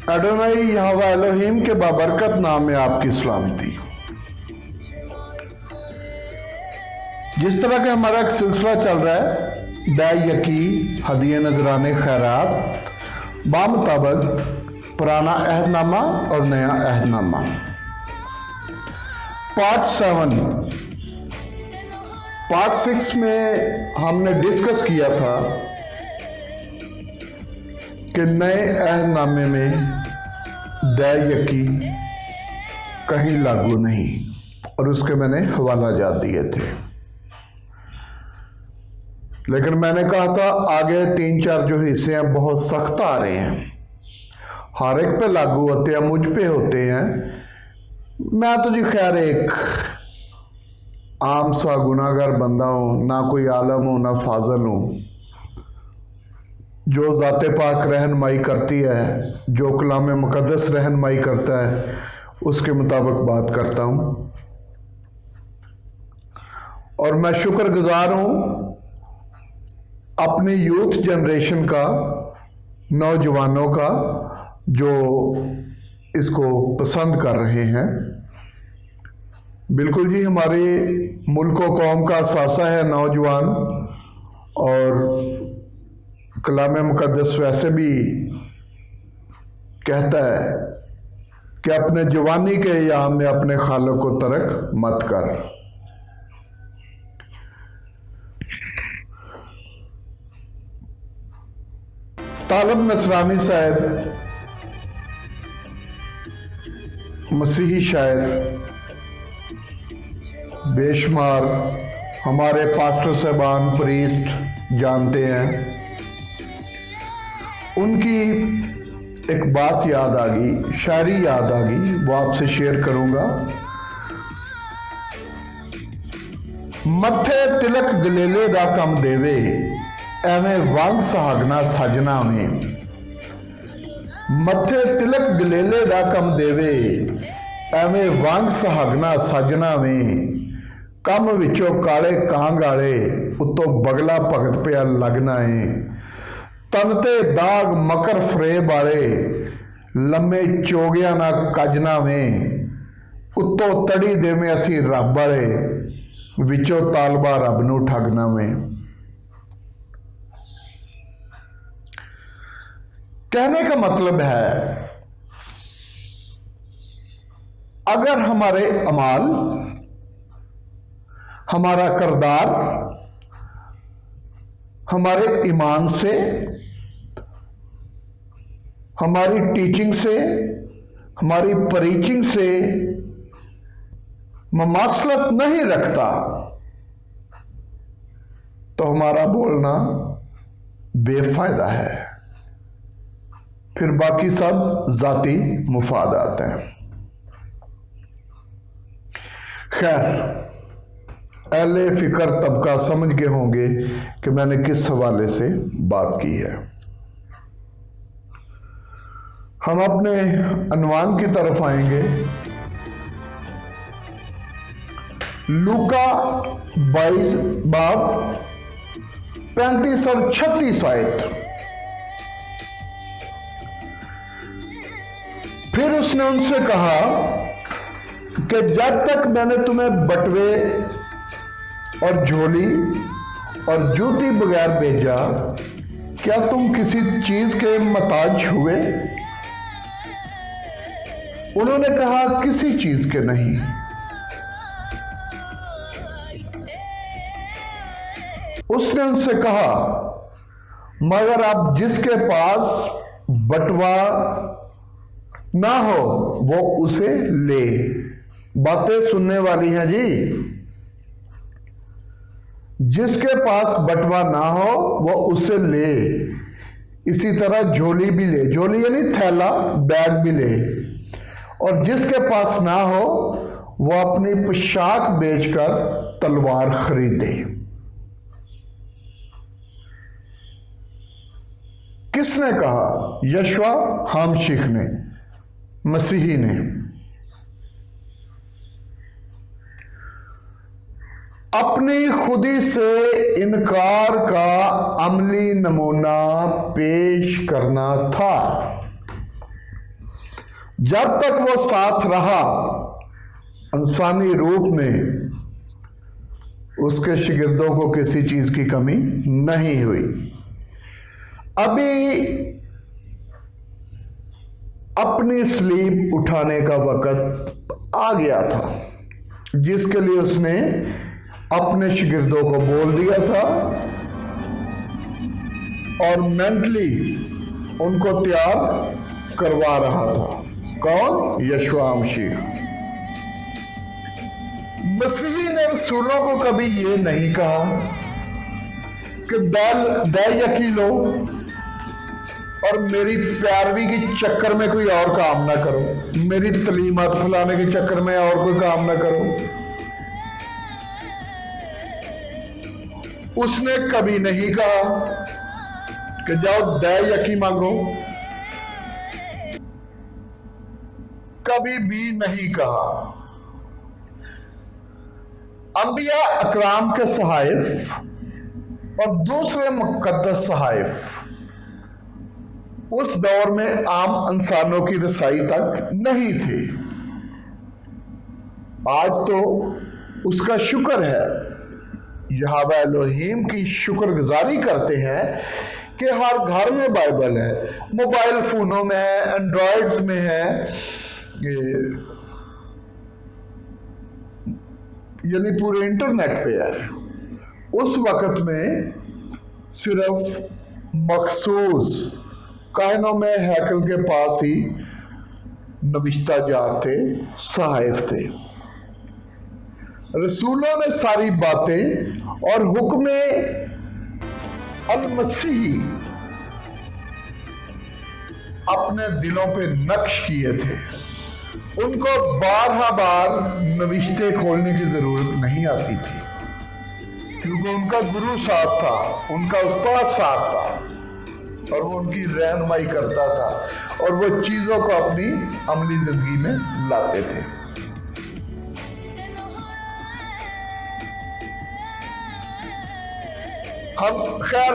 Adonai यहोवा Elohim के बाबरकत नाम में आपकी सलामती। जिस तरह का हमारा एक सिलसिला चल रहा है दै-यकी हदिये नजराने खैरात बामुताबिक पुराना अहदनामा और नया अहदनामा, पार्ट 7 पार्ट 6 में हमने डिस्कस किया था कि नए अहदनामे में दै-यकी कहीं लागू नहीं, और उसके मैंने हवाला जात दिए थे। लेकिन मैंने कहा था आगे 3-4 जो हिस्से हैं बहुत सख्त आ रहे हैं, हर एक पे लागू होते हैं, मुझ पे होते हैं। मैं तो जी खैर एक आम सा गुनाहगार बंदा हूँ, ना कोई आलम हूँ ना फाजल हूँ। जो ज़ाते पाक रहनुमाई करती है, जो कलाम मुक़द्दस रहनुमाई करता है, उसके मुताबिक बात करता हूँ। और मैं शुक्रगुजार हूँ अपनी यूथ जनरेशन का, नौजवानों का, जो इसको पसंद कर रहे हैं। बिल्कुल जी, हमारे मुल्क व कौम का असासा है नौजवान, और कलाम मुक़द्दस वैसे भी कहता है कि अपने जवानी के याम में अपने खालों को तर्क मत कर। तालिब नसरानी साहब मसीही शायर बेशुमार हमारे पास्टर साहबान प्रीस्ट जानते हैं। उनकी एक बात याद आ गई, शायरी याद आ गई, वो आपसे शेयर करूंगा। मत्थे तिलक गलेले दा कम देवे, एवें वंग सुहागना सजना में। मत्थे तिलक गलेले दा कम देवे, एवें वंग सुहागना सजना में। कम विचों काले कांग आले, उत्तों बगला भगत पिया लगना है। तनते दाग मकर फरेब वाले, लम्मे चोगिया ना कजना में। उत्तों तड़ी दे में असी रब वाले, विचों तालबा रब नू ठगना में। कहने का मतलब है, अगर हमारे अमाल, हमारा किरदार हमारे ईमान से, हमारी टीचिंग से, हमारी प्रीचिंग से ममासलत नहीं रखता, तो हमारा बोलना बेफायदा है। फिर बाकी सब जाती मुफादात हैं। खैर, अहले फिक्र तबका समझ गए होंगे कि मैंने किस हवाले से बात की है। हम अपने अनवान की तरफ आएंगे। लूका 22 बाब 35 और 36 आयत। फिर उसने उनसे कहा कि जब तक मैंने तुम्हें बटवे और झोली और जूती बगैर भेजा, क्या तुम किसी चीज के मोहताज हुए? उन्होंने कहा, किसी चीज के नहीं। उसने उनसे कहा, मगर आप जिसके पास बटवा ना हो वो उसे ले। बातें सुनने वाली हैं जी। जिसके पास बटवा ना हो वो उसे ले। इसी तरह झोली भी ले, झोली यानी थैला, बैग भी ले। और जिसके पास ना हो वो अपनी पोशाक बेचकर तलवार खरीदे। किसने कहा? यशवा हामशिख ने, मसीही ने। अपनी खुदी से इनकार का अमली नमूना पेश करना था। जब तक वो साथ रहा इंसानी रूप में, उसके शिगिर्दों को किसी चीज की कमी नहीं हुई। अभी अपनी स्लीप उठाने का वक्त आ गया था, जिसके लिए उसने अपने शिगिर्दों को बोल दिया था और मेंटली उनको तैयार करवा रहा था। कौन? यशुआ मसीह। मसीही ने रसूलों को कभी ये नहीं कहा कि दै यकी लो और मेरी प्यारवी के चक्कर में कोई और काम ना करो, मेरी तलीमात फैलाने के चक्कर में और कोई काम ना करो। उसने कभी नहीं कहा कि जाओ दै यकी मांगो, कभी भी नहीं कहा। अंबिया अकराम के सहाइफ और दूसरे मुकद्दस सहाइफ उस दौर में आम इंसानों की रसाई तक नहीं थे। आज तो उसका शुक्र है, यहोवा एलोहीम की शुक्रगुजारी करते हैं कि हर घर में बाइबल है, मोबाइल फोनों में है, एंड्रॉइड्स में है, यानी पूरे इंटरनेट पे है। उस वक्त में सिर्फ मखसूस कायनों में हैकल के पास ही नविश्ता जात थे, सहाइफ थे। रसूलों ने सारी बातें और हुक्म अल मसीह अपने दिलों पे नक्श किए थे। उनको बार नविश्ते खोलने की जरूरत नहीं आती थी, क्योंकि उनका गुरु साथ था, उनका उस्ताद साथ था और वो उनकी रहनुमाई करता था और वो चीजों को अपनी अमली जिंदगी में लाते थे।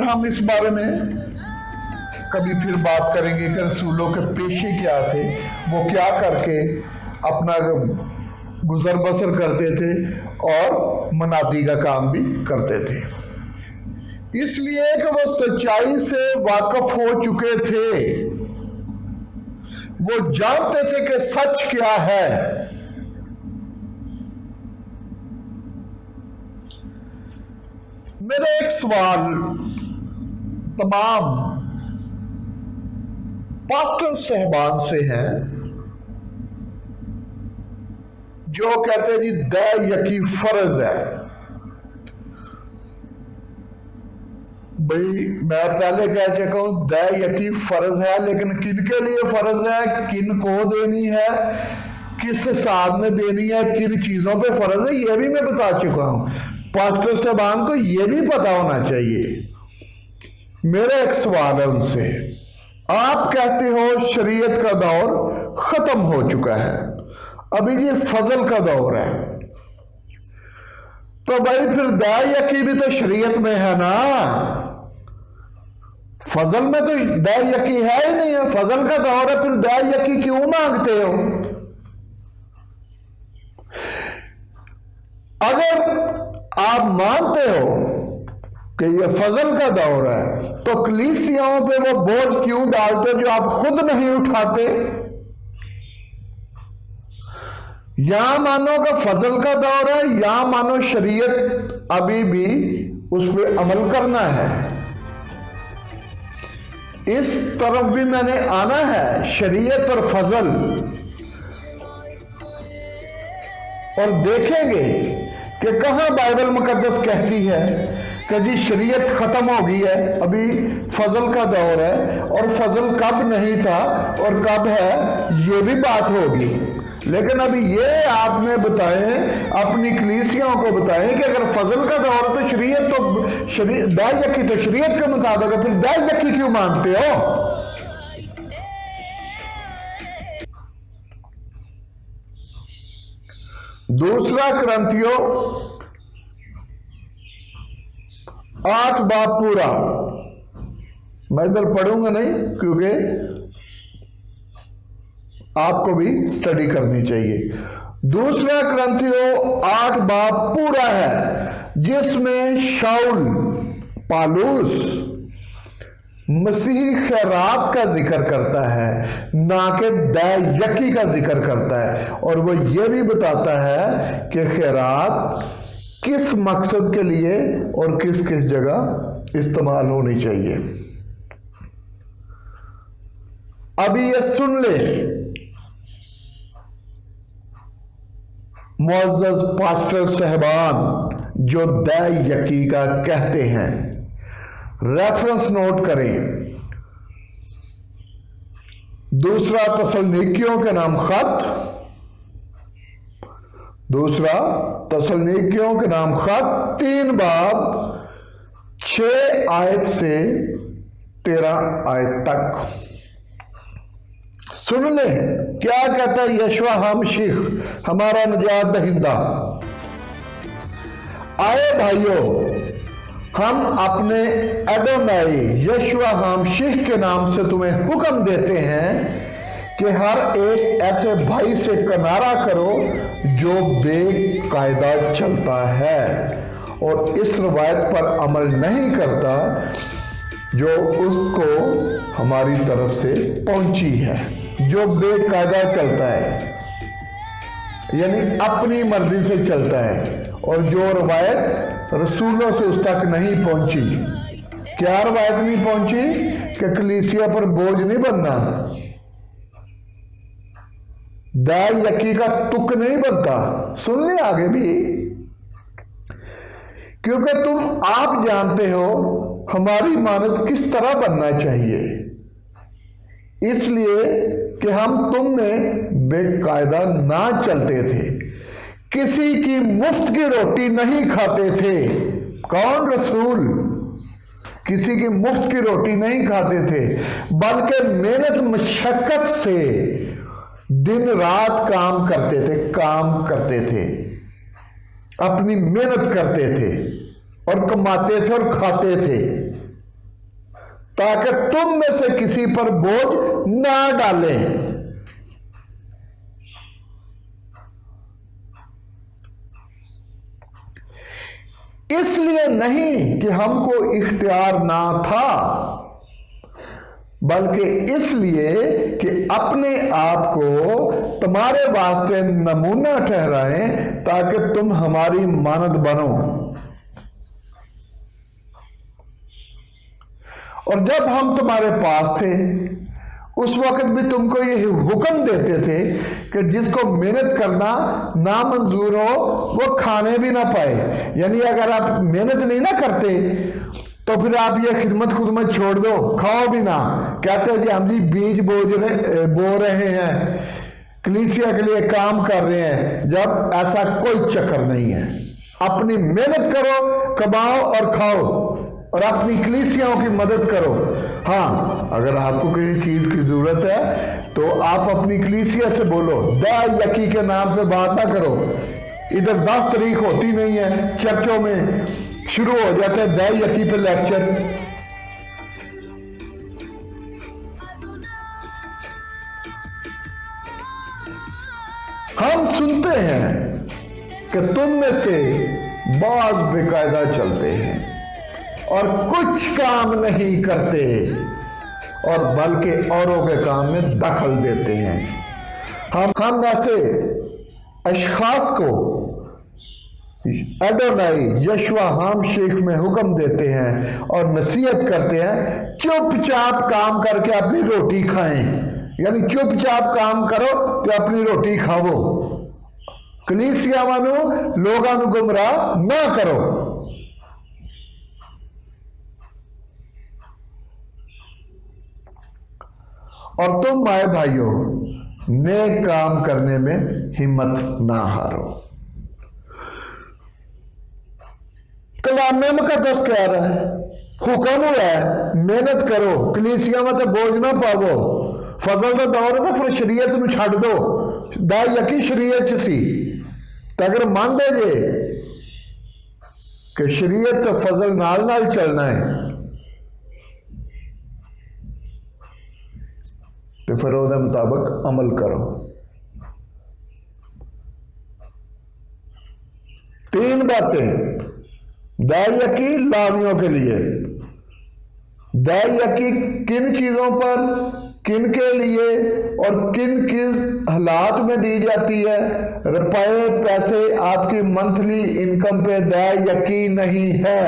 हम इस बारे में कभी फिर बात करेंगे कि रसूलों के पेशे क्या थे, वो क्या करके अपना गुजर बसर करते थे और मनादी का काम भी करते थे। इसलिए कि वो सच्चाई से वाकिफ हो चुके थे, वो जानते थे कि सच क्या है। मेरा एक सवाल तमाम पास्टर साहबान से है जो कहते हैं जी दै यकी फर्ज है। भाई मैं पहले कह चुका हूं दै यकी फर्ज है, लेकिन किन के लिए फर्ज है, किन को देनी है, किस हिसाब में देनी है, किन चीजों पे फर्ज है, यह भी मैं बता चुका हूं। पास्टर साहबान को यह भी पता होना चाहिए। मेरा एक सवाल है उनसे, आप कहते हो शरीयत का दौर खत्म हो चुका है, अभी ये फजल का दौर है, तो भाई फिर दै यकी भी तो शरीयत में है ना, फजल में तो दै यकी है ही नहीं है, फजल का दौर है, फिर दै यकी क्यों मांगते हो? अगर आप मानते हो कि ये फजल का दौर है, तो कलीसियाओं पे वो बोझ क्यों डालते जो आप खुद नहीं उठाते? या मानो कि फजल का दौर है, या मानो शरीयत अभी भी उस पर अमल करना है। इस तरफ भी मैंने आना है, शरीयत और फजल, और देखेंगे कि कहां बाइबल मुकद्दस कहती है कि जी शरीयत खत्म हो गई है, अभी फजल का दौर है, और फजल कब नहीं था और कब है ये भी बात होगी। लेकिन अभी ये आपने बताए, अपनी कलीसियाओं को बताएं कि अगर फजल का दौर है तो शरीयत तो दै यकी तो शरीयत के मुताबिक है, फिर दै यकी क्यों मानते हो? दूसरा कुरिन्थियों 8 बाब पूरा, मैं इधर पढ़ूंगा नहीं क्योंकि आपको भी स्टडी करनी चाहिए। दूसरा ग्रंथियों 8 बाब पूरा है जिसमें शाउल पालूस मसीही खैरात का जिक्र करता है, ना कि दै-यकी का जिक्र करता है। और वो ये भी बताता है कि खैरात किस मकसद के लिए और किस किस जगह इस्तेमाल होनी चाहिए। अभी ये सुन ले मुअज़्ज़ज़ पास्टर साहबान जो दै-यकी का कहते हैं, रेफरेंस नोट करें। दूसरा तसलनीकियों के नाम खत, दूसरा तसलनीकियों के नाम खत 3 बाब 6 आयत से 13 आयत तक सुन ले क्या कहता है यशवा हमशीख, हमारा निजात दहिंदा। आए भाइयों, हम अपने एडोनाई यशवा हमशीख के नाम से तुम्हें हुक्म देते हैं कि हर एक ऐसे भाई से किनारा करो जो बेकायदा चलता है और इस रवायत पर अमल नहीं करता जो उसको हमारी तरफ से पहुंची है। जो बेकायदा चलता है यानी अपनी मर्जी से चलता है और जो रवायत रसूलों से उस तक नहीं पहुंची। क्या रवायत नहीं पहुंची? कि कलीसिया पर बोझ नहीं बनना, दै-यकी का तुक नहीं बनता। सुन ले आगे भी, क्योंकि तुम आप जानते हो हमारी मानद किस तरह बनना चाहिए, इसलिए कि हम तुम में बेकायदा ना चलते थे, किसी की मुफ्त की रोटी नहीं खाते थे। कौन? रसूल। किसी की मुफ्त की रोटी नहीं खाते थे, बल्कि मेहनत मशक्कत से दिन रात काम करते थे, अपनी मेहनत करते थे और कमाते थे और खाते थे, ताकि तुम में से किसी पर बोझ ना डालें। इसलिए नहीं कि हमको इख्तियार ना था, बल्कि इसलिए कि अपने आप को तुम्हारे वास्ते नमूना ठहराएं ताकि तुम हमारी मानद बनो। और जब हम तुम्हारे पास थे उस वक्त भी तुमको ये हुक्म देते थे कि जिसको मेहनत करना नामंजूर हो वो खाने भी ना पाए। यानी अगर आप मेहनत नहीं ना करते तो फिर आप ये खिदमत छोड़ दो, खाओ भी ना। कहते हैं जी हम जी बीज बो रहे हैं, कलीसिया के लिए काम कर रहे हैं, जब ऐसा कोई चक्कर नहीं है। अपनी मेहनत करो, कमाओ और खाओ और अपनी कलीसियाओं की मदद करो। हाँ, अगर आपको किसी चीज की जरूरत है तो आप अपनी कलीसिया से बोलो, दै-यकी के नाम पे बात ना करो। इधर 10 तारीख होती नहीं है, चर्चों में शुरू हो जाते हैं दै-यकी पे लेक्चर। हम सुनते हैं कि तुम में से बाज बेकायदा चलते हैं और कुछ काम नहीं करते और बल्कि औरों के काम में दखल देते हैं। हम ऐसे अशखास को एडोनाई यशवा हमशीख में हुक्म देते हैं और नसीहत करते हैं, चुपचाप काम करके अपनी रोटी खाएं। यानी चुपचाप काम करो तो अपनी रोटी खाओ। कलीसिया मानो लोगों को गुमराह ना करो। और तुम माए भाइयों नेक काम करने में हिम्मत ना हारो। कलाम मुकद्दस कह रहा है, हुक्म हुआ है मेहनत करो, कलीसिया में तो बोझ ना पावो। फजल का दौर है तो फिर शरीयत में छड़ दो, दै-यकी शरीयत सी। तो अगर मान दे जे कि शरीयत तो फजल नाल चलना है तो फिर उसके मुताबिक अमल करो। 3 बातें दायकी लावियों के लिए। दायकी किन चीज़ों पर, किन के लिए और किन किस हालात में दी जाती है। रुपए पैसे आपकी मंथली इनकम पे दायकी नहीं है।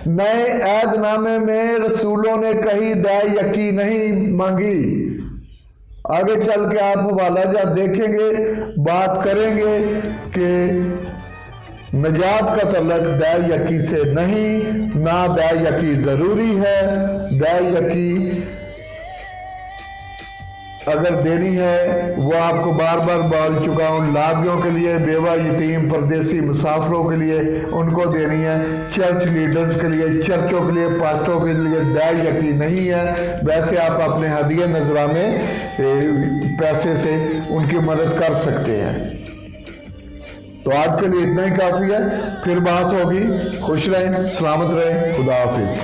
नए ऐदनामे में रसूलों ने कहीं दायकी नहीं मांगी। आगे चल के आप हवाला जब देखेंगे बात करेंगे कि नजात का तल्लक दायकी से नहीं, ना दायकी ज़रूरी है। दायकी अगर देनी है वो आपको बार बार बोल चुका हूँ, लाभियों के लिए, बेवा यतीम परदेसी मुसाफिरों के लिए उनको देनी है। चर्च लीडर्स के लिए, चर्चों के लिए, पास्टरों के लिए दायकी नहीं है। वैसे आप अपने हदिया नजराने पैसे से उनकी मदद कर सकते हैं। तो आज के लिए इतना ही काफ़ी है, फिर बात होगी। खुश रहें, सलामत रहें, खुदा हाफिज।